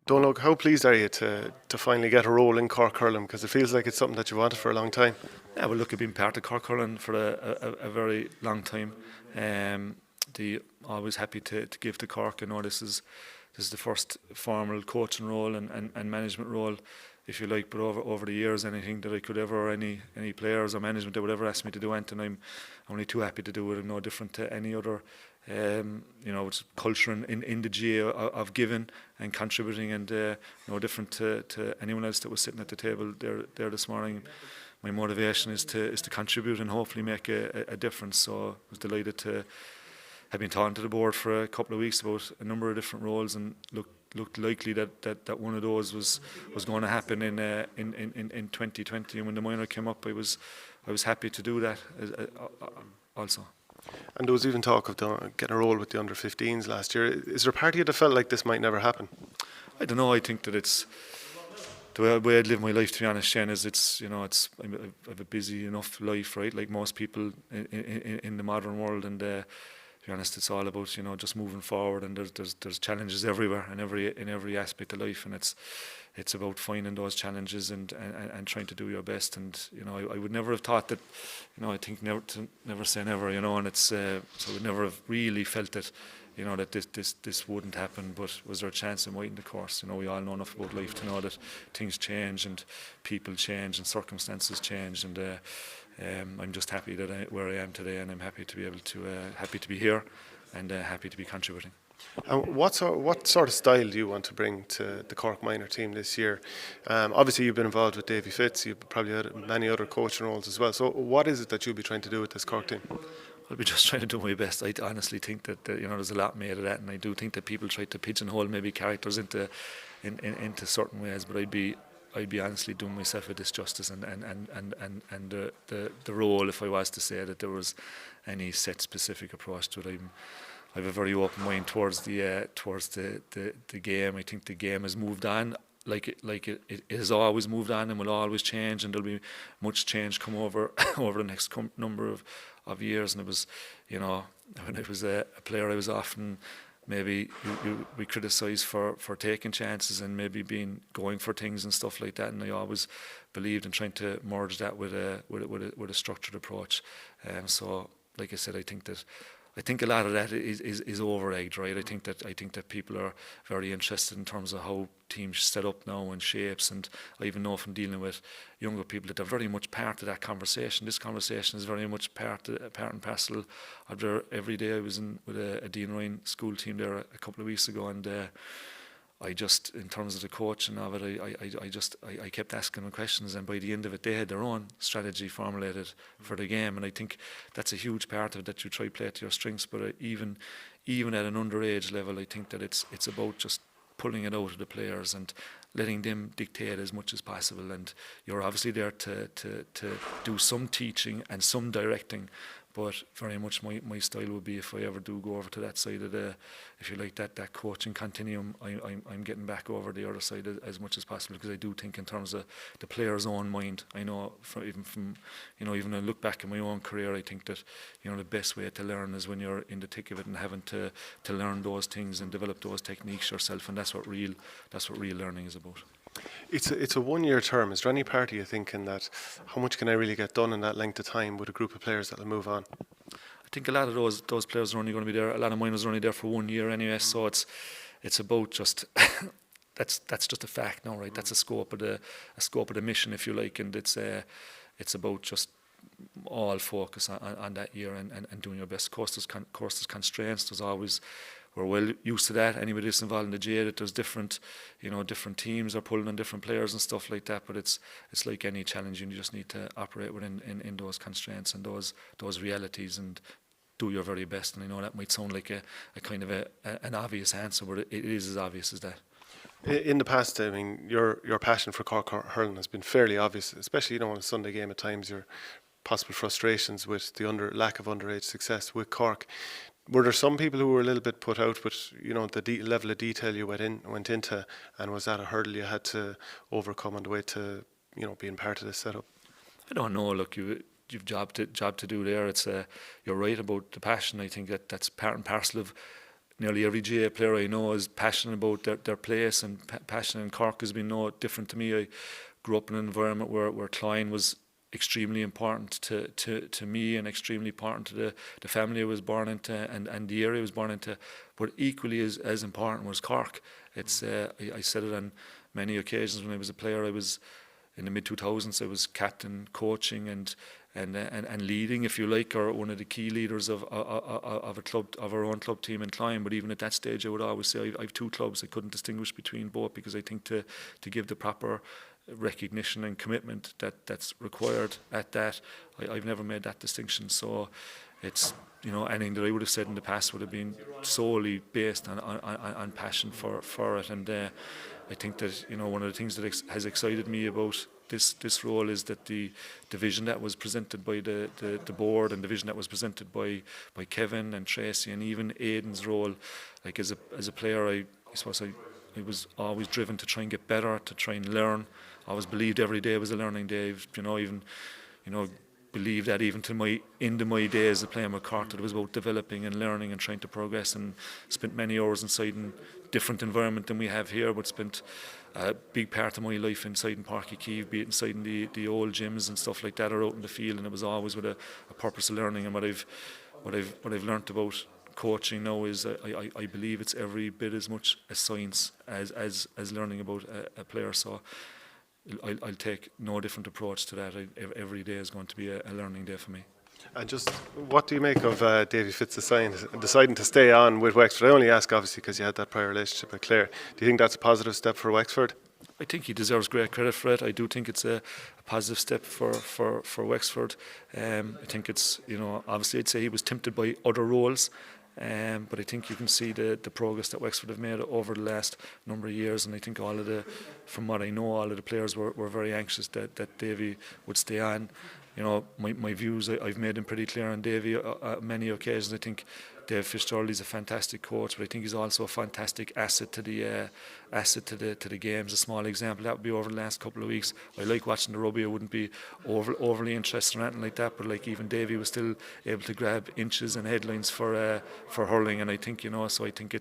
Donal, how pleased are you to finally get a role in Cork hurling? Because it feels like it's something that you wanted for a long time. Yeah, well, look, I've been part of Cork hurling for a very long time. Um, Always happy to give to Cork. I know this is the first formal coaching role and management role, if you like. But over the years, anything that I could ever, or any players or management that would ever ask me to do anything, I'm only too happy to do it. I'm no different to any other. It's culture in the GA of giving and contributing, and no different to anyone else that was sitting at the table there this morning. My motivation is to contribute and hopefully make a difference. So I was delighted to have been talking to the board for a couple of weeks about a number of different roles, and looked likely that one of those was going to happen in 2020. And when the minor came up, I was happy to do that also. And there was even talk of getting a role with the under-15s last year. Is there a part of you that felt like this might never happen? I don't know. I think that it's the way I live my life, to be honest, Shane, is I have a busy enough life, right? Like most people in the modern world, and to be honest, it's all about just moving forward. And there's challenges everywhere and in every aspect of life, and it's about finding those challenges and trying to do your best. And I would never have thought that. I think never say never. And it's so I would never have really felt that. That this wouldn't happen, but was there a chance? It mightn't, of course. We all know enough about life to know that things change and people change and circumstances change, and I'm just happy that where I am today, and I'm happy to be able to happy to be here, and happy to be contributing. And what sort of style do you want to bring to the Cork minor team this year? Obviously, you've been involved with Davy Fitz. You've probably had many other coaching roles as well. So, what is it that you'll be trying to do with this Cork team? I'll be just trying to do my best. I honestly think that there's a lot made of that, and I do think that people try to pigeonhole maybe characters into certain ways. But I'd be honestly doing myself a disjustice, and the role, if I was to say that there was any set specific approach to it. I have a very open mind towards the game. I think the game has moved on. It has always moved on and will always change, and there'll be much change come over the next number of years. And it was, when I was a player, I was often maybe we criticised for taking chances and maybe going for things and stuff like that. And I always believed in trying to merge that with a structured approach. So, like I said, I think a lot of that is over-egged, right? I think that people are very interested in terms of how teams set up now and shapes, and I even know from dealing with younger people that they're very much part of that conversation. This conversation is very much part and parcel of their every day. I was with a Dean Ryan school team there a couple of weeks ago, and I just, in terms of the coaching of it, I kept asking them questions, and by the end of it, they had their own strategy formulated for the game. And I think that's a huge part of it, that you try to play to your strengths. But even at an underage level, I think that it's about just pulling it out of the players and letting them dictate as much as possible. And you're obviously there to do some teaching and some directing. But very much my style would be, if I ever do go over to that side of if you like, that coaching continuum, I'm getting back over the other side as much as possible, because I do think in terms of the player's own mind. I know even when I look back at my own career, I think that the best way to learn is when you're in the thick of it and having to learn those things and develop those techniques yourself, and that's what real learning is about. It's a 1-year term. Is there any part of you thinking that how much can I really get done in that length of time with a group of players that will move on? I think a lot of those players are only going to be there. A lot of minors are only there for 1 year anyway. So it's about just that's just a fact now, right? That's a scope of the mission, if you like, and it's about just all focus on that year and doing your best. Of course, there's constraints. There's always. We're well used to that. Anybody that's involved in the GA, that there's different teams are pulling on different players and stuff like that. But it's like any challenge, you just need to operate within in those constraints and those realities and do your very best. And I know that might sound like a kind of an obvious answer, but it is as obvious as that. In the past, I mean, your passion for Cork hurling has been fairly obvious, especially on a Sunday game at times. Your possible frustrations with the lack of underage success with Cork. Were there some people who were a little bit put out with the level of detail you went into, and was that a hurdle you had to overcome on the way to being part of this setup? I don't know. Look, you've job to do there. It's you're right about the passion. I think that's part and parcel of nearly every GA player I know is passionate about their place, and passion in Cork has been no different to me. I grew up in an environment where Clyne was extremely important to me, and extremely important to the family I was born into, and the area I was born into. But equally as important was Cork. It's I said it on many occasions when I was a player. I was in the mid-2000s. I was captain, coaching, and leading, if you like, or one of the key leaders of a club, of our own club team in Clyne. But even at that stage, I would always say I have two clubs. I couldn't distinguish between both, because I think to give the proper recognition and commitment that's required at that, I've never made that distinction. So it's, anything that I would have said in the past would have been solely based on passion for it. And I think that one of the things that has excited me about this role is that the vision that was presented by the board, and the vision that was presented by Kevin and Tracy, and even Aidan's role, like as a player, I suppose I was always driven to try and get better, to try and learn. I always believed every day was a learning day. Believed that even into my days of playing with Cork, that it was about developing and learning and trying to progress, and spent many hours inside in different environment than we have here, but spent a big part of my life inside in Páirc Keeve, be it inside in the old gyms and stuff like that, or out in the field, and it was always with a purpose of learning. And what I've learnt about coaching now is I believe it's every bit as much a science as learning about a player. So I'll take no different approach to that. Every day is going to be a learning day for me. And just what do you make of Davy Fitz deciding to stay on with Wexford? I only ask obviously because you had that prior relationship with Clare. Do you think that's a positive step for Wexford? I think he deserves great credit for it. I do think it's a positive step for Wexford. I think it's, obviously I'd say he was tempted by other roles. But I think you can see the progress that Wexford have made over the last number of years, and I think from what I know, all of the players were very anxious that Davy would stay on. My views I've made them pretty clear on Davy many occasions. I think Dave Fitzgerald is a fantastic coach, but I think he's also a fantastic asset to the games. A small example that would be over the last couple of weeks. I like watching the rugby. I wouldn't be overly interested in anything like that, but like even Davy was still able to grab inches and headlines for hurling, and I think so I think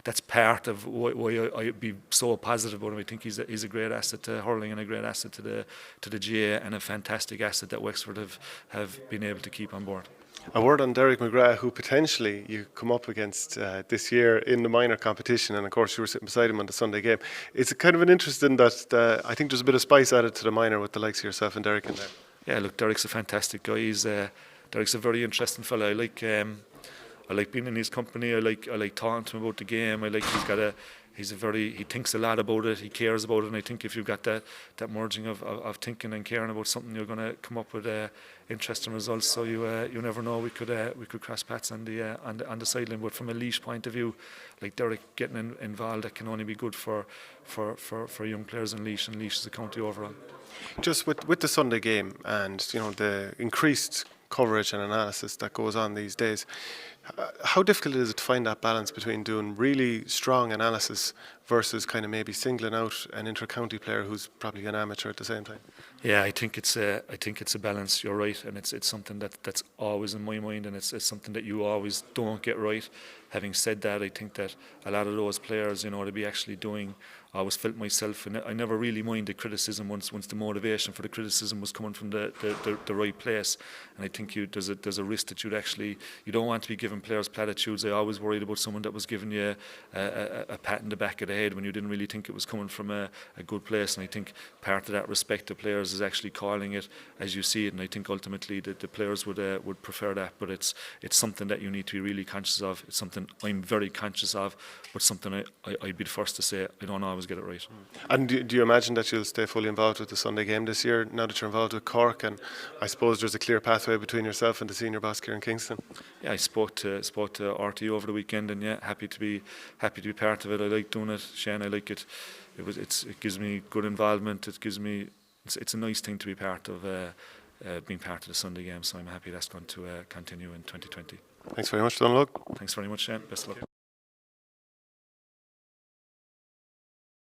that's part of why I'd be so positive about him. I think he's a great asset to hurling, and a great asset to the GA, and a fantastic asset that Wexford have been able to keep on board. A word on Derek McGrath, who potentially you come up against this year in the minor competition, and of course you were sitting beside him on the Sunday game. It's kind of an interesting that I think there's a bit of spice added to the minor with the likes of yourself and Derek in there. Yeah, look, Derek's a fantastic guy. Derek's a very interesting fella. I like being in his company. I like talking to him about the game. I like he thinks a lot about it, he cares about it, and I think if you've got that merging of thinking and caring about something, you're going to come up with interesting results. So you never know, we could cross paths on the sideline. But from a Laois point of view, like Derek getting involved, that can only be good for young players in Laois, and Laois as a county overall. Just with the Sunday game and the increased coverage and analysis that goes on these days, how difficult is it to find that balance between doing really strong analysis versus kind of maybe singling out an inter-county player who's probably an amateur at the same time? Yeah, I think it's a balance. You're right, and it's something that's always in my mind, and it's something that you always don't get right. Having said that, I think that a lot of those players, to be actually doing, I always felt myself, and I never really minded criticism once the motivation for the criticism was coming from the right place. And I think there's a risk that you don't want to be giving players platitudes. I always worried about someone that was giving you a pat in the back of the head when you didn't really think it was coming from a good place. And I think part of that respect to players is actually calling it as you see it. And I think ultimately the players would prefer that. But it's something that you need to be really conscious of. It's something I'm very conscious of, but something I'd be the first to say I don't always get it right. And do you imagine that you'll stay fully involved with the Sunday game this year, now that you're involved with Cork? And I suppose there's a clear pathway between yourself and the senior boss, Kieran Kingston. Yeah, I spoke to RT over the weekend, and yeah, happy to be part of it. I like doing it, Shane. I like it. It gives me good involvement. It's a nice thing to be part of, being part of the Sunday game. So I'm happy that's going to continue in 2020. Thanks very much, Donal Óg. Thanks very much, Shane. Best of luck.